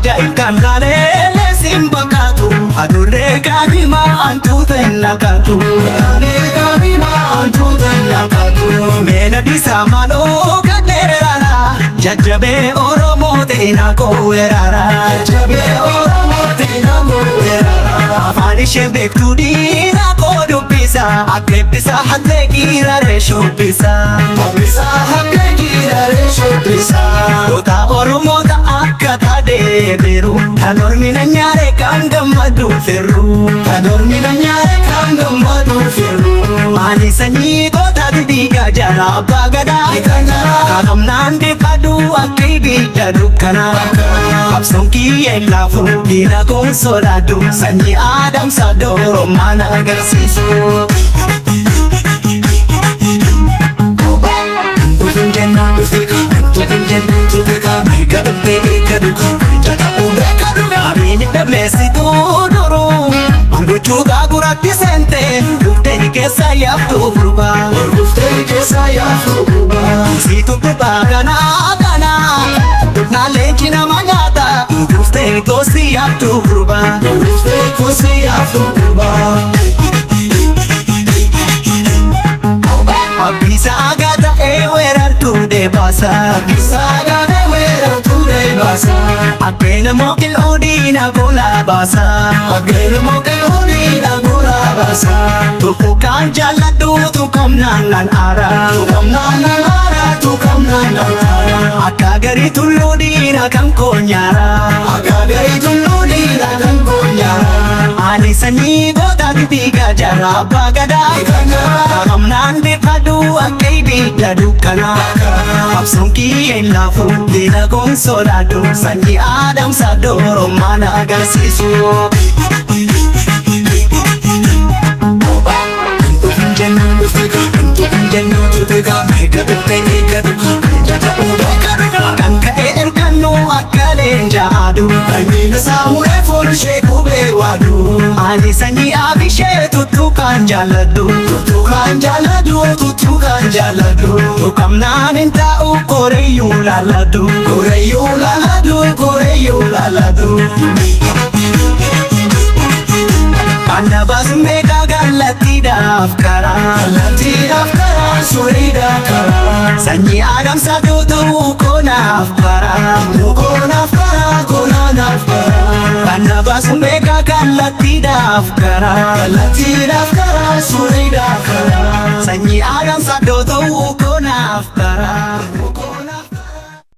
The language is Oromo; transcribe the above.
ajaa'ib kan galee simba kaatu adurree kaadhima antuuta hin naqatu meeladi saamanoo kadheerara jajjabee oromoo ta'ina koweerara afaan ishee beektuu dhiira koo dubbisa akka eebbisa hatlee giiraree shubbisa goota oromoota akka taatee beeru kan ormina nyaare kan gammadu firru ani sanyii goota dhiiga jala abbaa gadaa kaamnaan deeffadhu akka ibidda dukkana qabsoon kiyya hin laafu diina koon sodaadhu sanyii Adamsa Doromana agarsiisu Abini dableessitu duru Angochuu gaaguratti seente Duftee keessa yaaftu furba Siitu bubbaa kana Naaleenchi nama nyaata Duftee gosi yaaftu furba Abisa agata weerartuu deebasa Akkena mookil odiina gola baasa Tukku kan jaalladhu tuqomnaan nan aara Akka garii tulluu diina kan koonyaara Ani sanyii goota dhiiga jala abbaa gadaa kaamnaan deeffadhu akka ibidda dukkana qabsoon kiyya hin laafu diina koon sodaadhu sanyii Adamsa Doromana agarsiisu kan ka'e ergannu akka leenja aduu Aymina saamuree foolishee qubee waadu ani sanyii abishee tuttukaan jaalladhu tuqamnaan hin taa'u koreeyyuu laalladhu Anna basmee kallattiidhaaf karaa suriidhaaf karaa sanyii Adamsa Doromuu koonaaf karaa Anna basmee kallattiidhaaf karaa suriidhaaf karaa sanyii Adamsa Doromuu koonaaf karaa